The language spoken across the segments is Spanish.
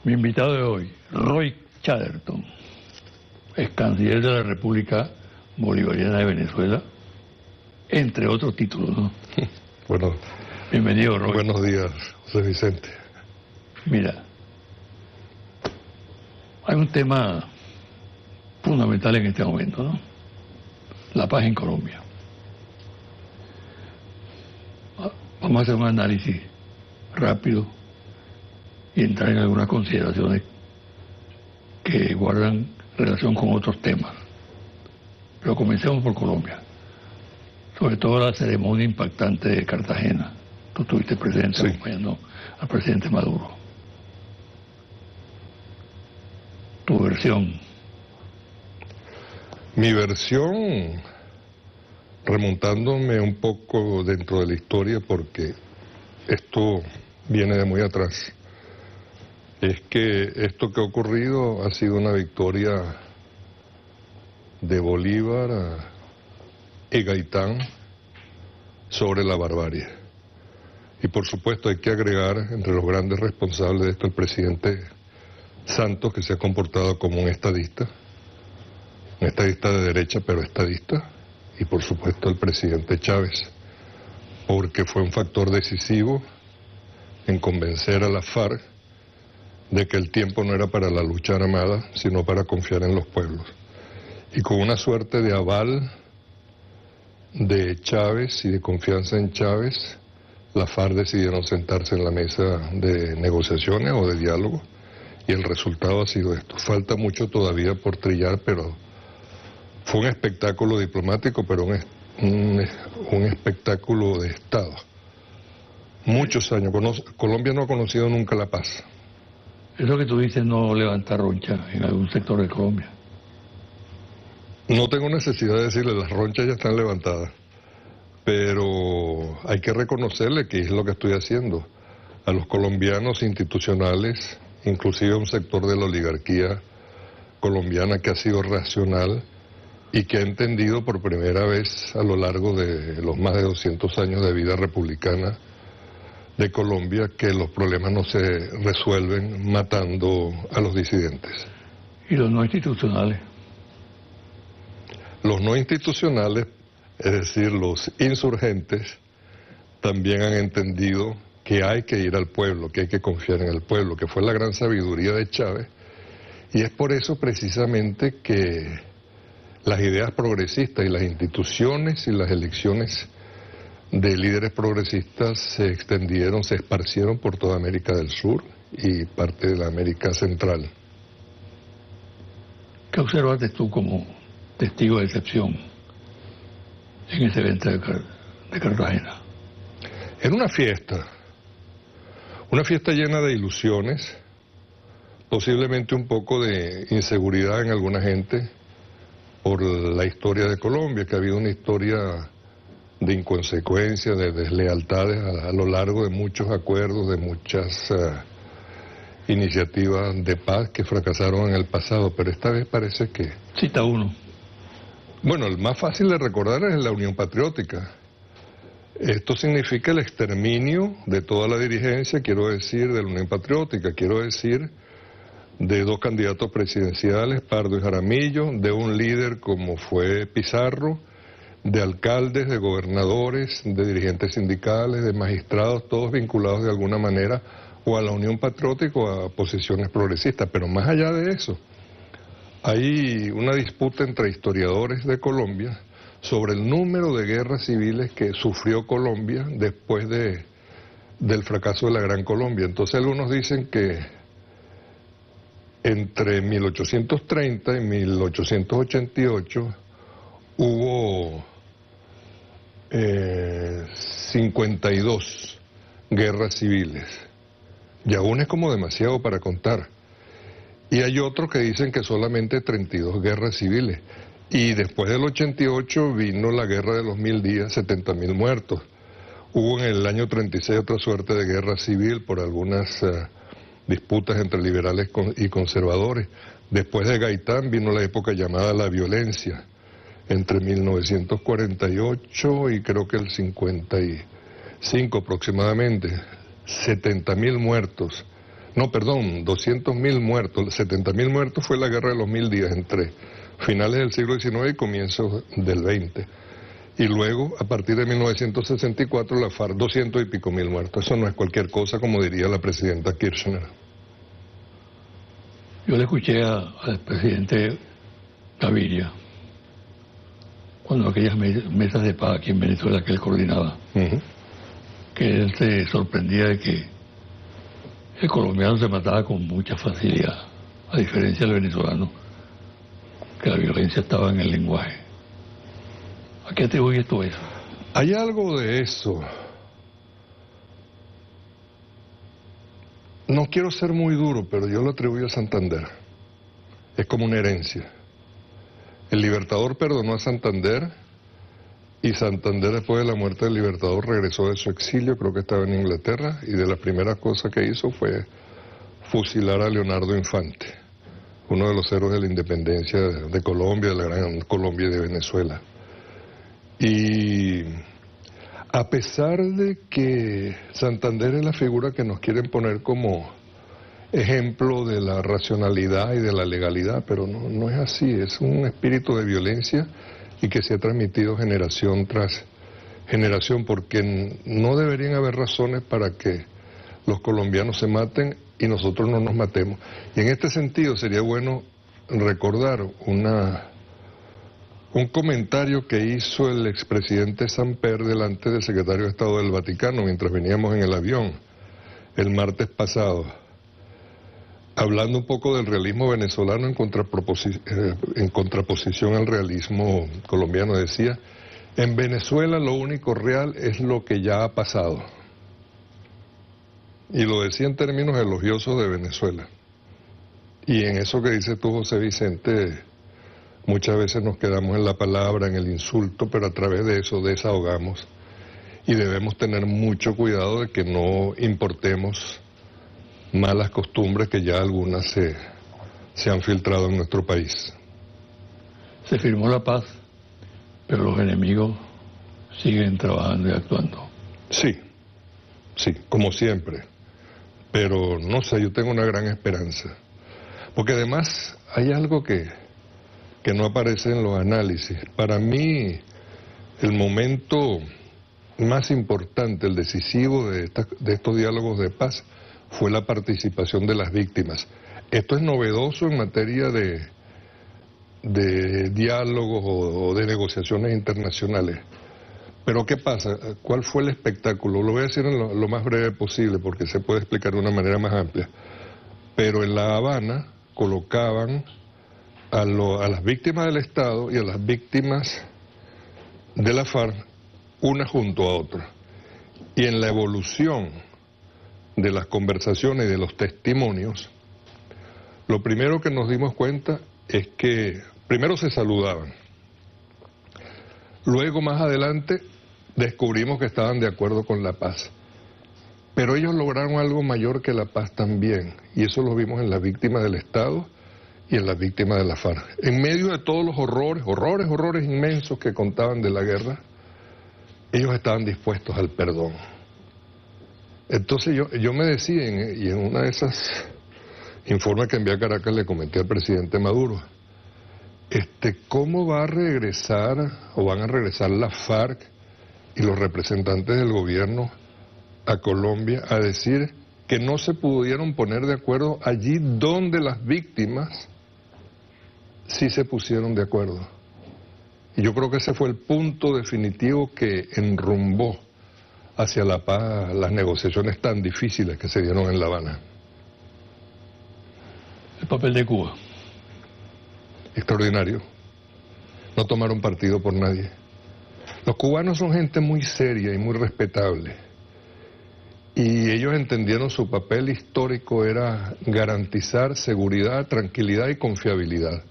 Mi invitado de hoy, Roy Chatterton, ex canciller de la República Bolivariana de Venezuela, entre otros títulos, ¿no? Bueno, bienvenido, Roy. Buenos días, José Vicente. Mira, hay un tema fundamental en este momento, ¿no? La paz en Colombia. Vamos a hacer un análisis rápido y entrar en algunas consideraciones que guardan relación con otros temas. Pero comencemos por Colombia. Sobre todo la ceremonia impactante de Cartagena. Tú estuviste presente, sí, acompañando al presidente Maduro. Tu versión. Mi versión, remontándome un poco dentro de la historia, porque esto viene de muy atrás, es que esto que ha ocurrido ha sido una victoria de Bolívar y Gaitán sobre la barbarie. Y por supuesto hay que agregar entre los grandes responsables de esto el presidente Santos, que se ha comportado como un estadista de derecha, pero estadista, y por supuesto el presidente Chávez, porque fue un factor decisivo en convencer a la FARC de que el tiempo no era para la lucha armada, sino para confiar en los pueblos. Y con una suerte de aval de Chávez y de confianza en Chávez, la FARC decidieron sentarse en la mesa de negociaciones o de diálogo, y el resultado ha sido esto. Falta mucho todavía por trillar, pero fue un espectáculo diplomático, pero un espectáculo de Estado. Muchos años. Colombia no ha conocido nunca la paz. Eso que tú dices no levanta roncha en algún sector de Colombia. No tengo necesidad de decirle, las ronchas ya están levantadas, pero hay que reconocerle que es lo que estoy haciendo. A los colombianos institucionales, inclusive a un sector de la oligarquía colombiana que ha sido racional y que ha entendido por primera vez a lo largo de los más de 200 años de vida republicana de Colombia que los problemas no se resuelven matando a los disidentes. ¿Y los no institucionales? Los no institucionales, es decir, los insurgentes, también han entendido que hay que ir al pueblo, que hay que confiar en el pueblo, que fue la gran sabiduría de Chávez, y es por eso precisamente que las ideas progresistas y las instituciones y las elecciones de líderes progresistas se extendieron, se esparcieron por toda América del Sur y parte de la América Central. ¿Qué observaste tú como testigo de excepción en ese evento de Cartagena? Era una fiesta llena de ilusiones, posiblemente un poco de inseguridad en alguna gente por la historia de Colombia, que ha habido una historia de inconsecuencia, de deslealtades a lo largo de muchos acuerdos, de muchas iniciativas de paz que fracasaron en el pasado, pero esta vez parece que... Cita uno. Bueno, el más fácil de recordar es la Unión Patriótica. Esto significa el exterminio de toda la dirigencia, quiero decir, de la Unión Patriótica, quiero decir, de dos candidatos presidenciales, Pardo y Jaramillo, de un líder como fue Pizarro, de alcaldes, de gobernadores, de dirigentes sindicales, de magistrados, todos vinculados de alguna manera o a la Unión Patriótica o a posiciones progresistas. Pero más allá de eso, hay una disputa entre historiadores de Colombia sobre el número de guerras civiles que sufrió Colombia después del fracaso de la Gran Colombia. Entonces algunos dicen que entre 1830 y 1888 hubo 52 guerras civiles. Y aún es como demasiado para contar. Y hay otros que dicen que solamente 32 guerras civiles. Y después del 88 vino la guerra de los 1000 días, 70.000 muertos. Hubo en el año 36 otra suerte de guerra civil por algunas disputas entre liberales y conservadores. Después de Gaitán vino la época llamada la violencia, entre 1948 y creo que el 55 aproximadamente, 70.000 muertos, No, perdón, 200.000 muertos, 70.000 muertos fue la guerra de los 1000 días entre finales del siglo XIX y comienzos del XX. Y luego, a partir de 1964, la FARC, 200 y pico mil muertos. Eso no es cualquier cosa, como diría la presidenta Kirchner. Yo le escuché al presidente Gaviria, cuando aquellas mesas de paz aquí en Venezuela que él coordinaba, que él se sorprendía de que el colombiano se mataba con mucha facilidad, a diferencia del venezolano, que la violencia estaba en el lenguaje. ¿A qué atribuye todo eso? Hay algo de eso. No quiero ser muy duro, pero yo lo atribuyo a Santander. Es como una herencia. El Libertador perdonó a Santander y Santander, después de la muerte del Libertador, regresó de su exilio, creo que estaba en Inglaterra, y de las primeras cosas que hizo fue fusilar a Leonardo Infante, uno de los héroes de la independencia de Colombia, de la gran Colombia y de Venezuela. Y a pesar de que Santander es la figura que nos quieren poner como ejemplo de la racionalidad y de la legalidad, pero no es así, es un espíritu de violencia y que se ha transmitido generación tras generación, porque no deberían haber razones para que los colombianos se maten y nosotros no nos matemos. Y en este sentido sería bueno recordar un comentario que hizo el expresidente Samper delante del secretario de Estado del Vaticano mientras veníamos en el avión el martes pasado, hablando un poco del realismo venezolano en contraposición al realismo colombiano. Decía: en Venezuela lo único real es lo que ya ha pasado. Y lo decía en términos elogiosos de Venezuela. Y en eso que dices tú, José Vicente, muchas veces nos quedamos en la palabra, en el insulto, pero a través de eso desahogamos. Y debemos tener mucho cuidado de que no importemos malas costumbres que ya algunas se han filtrado en nuestro país. Se firmó la paz, pero los enemigos siguen trabajando y actuando. Sí, como siempre. Pero no sé, yo tengo una gran esperanza. Porque además hay algo que no aparece en los análisis. Para mí, el momento más importante, el decisivo de estos diálogos de paz, fue la participación de las víctimas. Esto es novedoso en materia de diálogos o de negociaciones internacionales. Pero ¿qué pasa? ¿Cuál fue el espectáculo? Lo voy a decir en lo más breve posible porque se puede explicar de una manera más amplia. Pero en La Habana colocaban a las víctimas del Estado y a las víctimas de la FARC una junto a otra. Y en la evolución de las conversaciones y de los testimonios, lo primero que nos dimos cuenta es que primero se saludaban. Luego, más adelante, descubrimos que estaban de acuerdo con la paz. Pero ellos lograron algo mayor que la paz también, y eso lo vimos en las víctimas del Estado y en las víctimas de la FARC. En medio de todos los horrores inmensos que contaban de la guerra, ellos estaban dispuestos al perdón. Entonces yo me decía, y en una de esas informes que envié a Caracas le comenté al presidente Maduro, ¿cómo va a regresar o van a regresar la FARC y los representantes del gobierno a Colombia a decir que no se pudieron poner de acuerdo allí donde las víctimas sí se pusieron de acuerdo? Y yo creo que ese fue el punto definitivo que enrumbó hacia la paz las negociaciones tan difíciles que se dieron en La Habana. El papel de Cuba. Extraordinario. No tomaron partido por nadie. Los cubanos son gente muy seria y muy respetable. Y ellos entendieron su papel histórico era garantizar seguridad, tranquilidad y confiabilidad.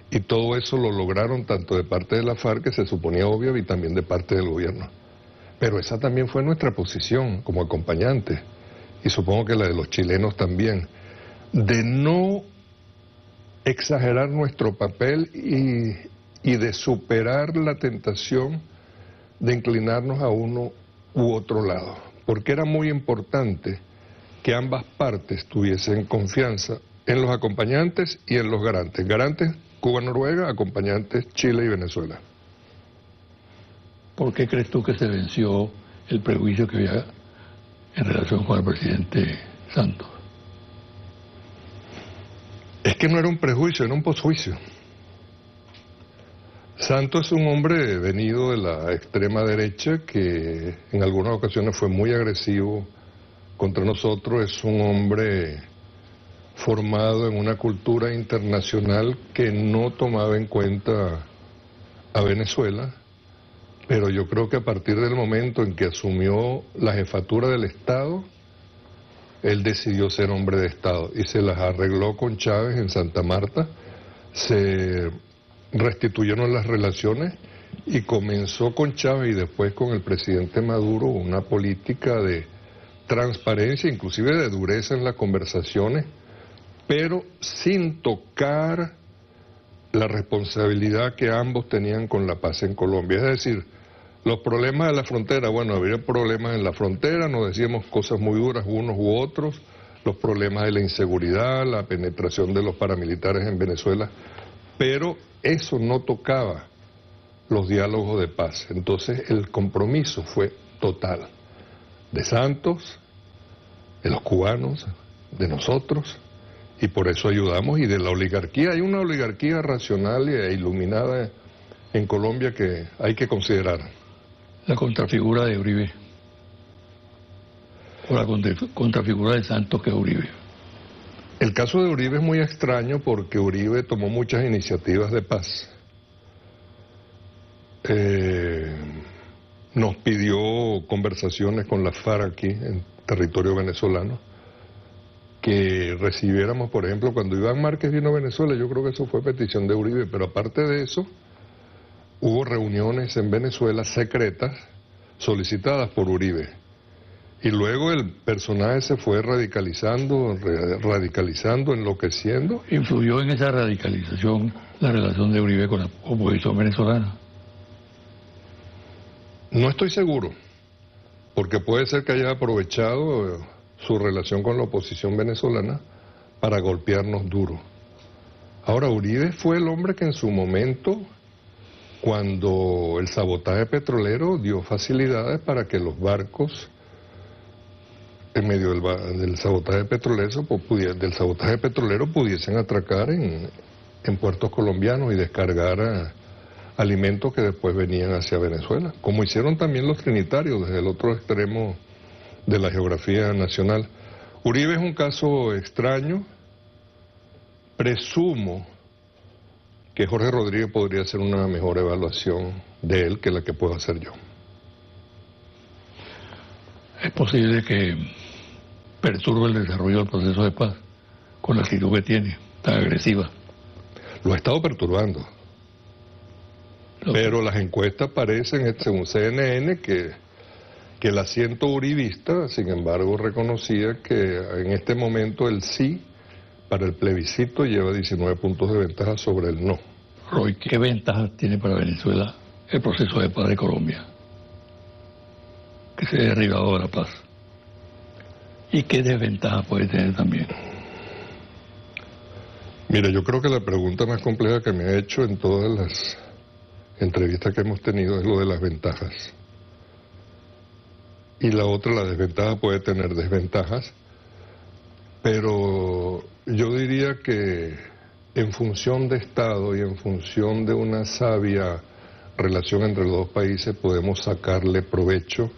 Y todo eso lo lograron tanto de parte de la FARC, que se suponía obvio, y también de parte del gobierno. Pero esa también fue nuestra posición como acompañante, y supongo que la de los chilenos también, de no exagerar nuestro papel y de superar la tentación de inclinarnos a uno u otro lado, porque era muy importante que ambas partes tuviesen confianza en los acompañantes y en los garantes. Garantes Cuba-Noruega, acompañantes Chile y Venezuela. ¿Por qué crees tú que se venció el prejuicio que había en relación con el presidente Santos? Es que no era un prejuicio, era un posjuicio. Santos es un hombre venido de la extrema derecha que en algunas ocasiones fue muy agresivo contra nosotros. Es un hombre formado en una cultura internacional que no tomaba en cuenta a Venezuela, pero yo creo que a partir del momento en que asumió la jefatura del Estado, él decidió ser hombre de Estado y se las arregló con Chávez en Santa Marta, se restituyeron las relaciones y comenzó con Chávez y después con el presidente Maduro una política de transparencia, inclusive de dureza en las conversaciones, pero sin tocar la responsabilidad que ambos tenían con la paz en Colombia. Es decir, los problemas de la frontera, bueno, había problemas en la frontera, nos decíamos cosas muy duras unos u otros, los problemas de la inseguridad, la penetración de los paramilitares en Venezuela, pero eso no tocaba los diálogos de paz. Entonces el compromiso fue total, de Santos, de los cubanos, de nosotros, y por eso ayudamos, y de la oligarquía. Hay una oligarquía racional e iluminada en Colombia que hay que considerar. La contrafigura de Uribe, o la contrafigura de Santos que es Uribe. El caso de Uribe es muy extraño porque Uribe tomó muchas iniciativas de paz. Nos pidió conversaciones con la FARC aquí en territorio venezolano, que recibiéramos, por ejemplo, cuando Iván Márquez vino a Venezuela, yo creo que eso fue petición de Uribe, pero aparte de eso, hubo reuniones en Venezuela secretas solicitadas por Uribe. Y luego el personaje se fue radicalizando, enloqueciendo. ¿Influyó en esa radicalización la relación de Uribe con la oposición venezolana? No estoy seguro, porque puede ser que haya aprovechado su relación con la oposición venezolana para golpearnos duro. Ahora, Uribe fue el hombre que en su momento, cuando el sabotaje petrolero, dio facilidades para que los barcos, en medio del sabotaje petrolero, pudiesen atracar en puertos colombianos y descargar alimentos que después venían hacia Venezuela, como hicieron también los trinitarios desde el otro extremo de la geografía nacional. Uribe es un caso extraño. Presumo que Jorge Rodríguez podría hacer una mejor evaluación de él que la que puedo hacer yo. Es posible que perturbe el desarrollo del proceso de paz con la actitud que tiene, tan agresiva. Lo ha estado perturbando. Pero las encuestas parecen, según CNN, que el asiento uribista, sin embargo, reconocía que en este momento el sí para el plebiscito lleva 19 puntos de ventaja sobre el no. Roy, ¿qué ventajas tiene para Venezuela el proceso de paz de Colombia? Que se haya derribado de la paz. ¿Y qué desventajas puede tener también? Mira, yo creo que la pregunta más compleja que me ha hecho en todas las entrevistas que hemos tenido es lo de las ventajas. Y la otra, la desventaja, puede tener desventajas, pero yo diría que en función de Estado y en función de una sabia relación entre los dos países podemos sacarle provecho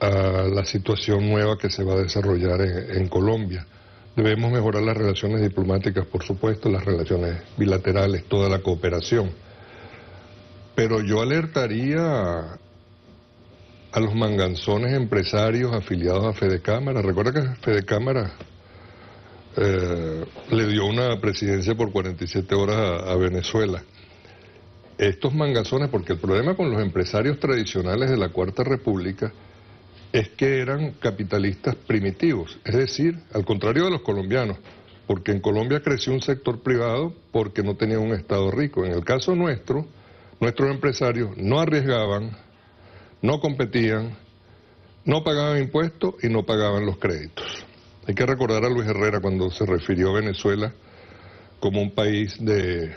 a la situación nueva que se va a desarrollar en Colombia. Debemos mejorar las relaciones diplomáticas, por supuesto, las relaciones bilaterales, toda la cooperación. Pero yo alertaría a los manganzones empresarios afiliados a Fedecámara. Recuerda que Fedecámara le dio una presidencia por 47 horas a Venezuela. Estos manganzones, porque el problema con los empresarios tradicionales de la Cuarta República es que eran capitalistas primitivos, es decir, al contrario de los colombianos, porque en Colombia creció un sector privado porque no tenía un Estado rico. En el caso nuestro, nuestros empresarios no arriesgaban, no competían, no pagaban impuestos y no pagaban los créditos. Hay que recordar a Luis Herrera cuando se refirió a Venezuela como un país de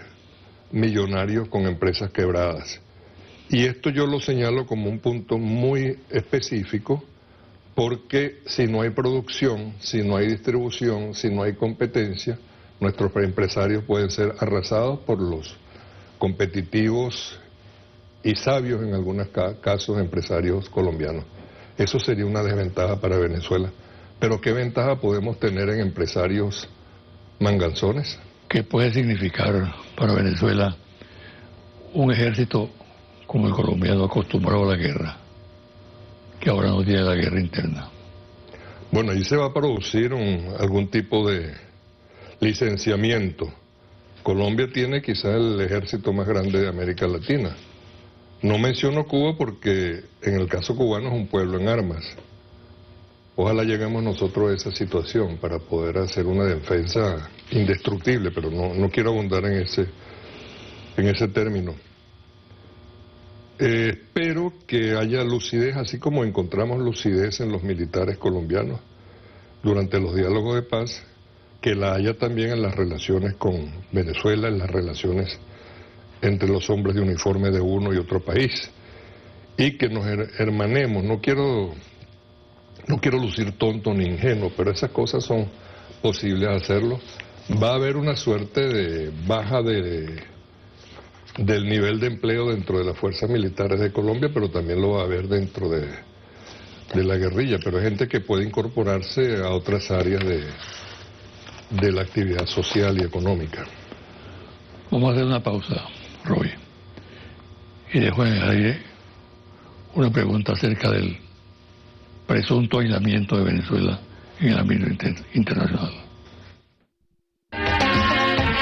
millonarios con empresas quebradas. Y esto yo lo señalo como un punto muy específico, porque si no hay producción, si no hay distribución, si no hay competencia, nuestros empresarios pueden ser arrasados por los competitivos y sabios, en algunos casos, empresarios colombianos. Eso sería una desventaja para Venezuela. Pero ¿qué ventaja podemos tener en empresarios manganzones? ¿Qué puede significar para Venezuela un ejército como el colombiano acostumbrado a la guerra, que ahora no tiene la guerra interna? Bueno, allí se va a producir algún tipo de licenciamiento. Colombia tiene quizás el ejército más grande de América Latina. No menciono Cuba porque en el caso cubano es un pueblo en armas. Ojalá lleguemos nosotros a esa situación para poder hacer una defensa indestructible, pero no quiero abundar en ese término. Espero que haya lucidez, así como encontramos lucidez en los militares colombianos durante los diálogos de paz, que la haya también en las relaciones con Venezuela, en las relaciones entre los hombres de uniforme de uno y otro país, y que nos hermanemos. No quiero lucir tonto ni ingenuo, pero esas cosas son posibles hacerlo. Va a haber una suerte de baja del nivel de empleo dentro de las fuerzas militares de Colombia, pero también lo va a haber dentro de la guerrilla, pero hay gente que puede incorporarse a otras áreas de la actividad social y económica. Vamos a hacer una pausa, Roy, y dejo en el aire una pregunta acerca del presunto aislamiento de Venezuela en el ámbito internacional.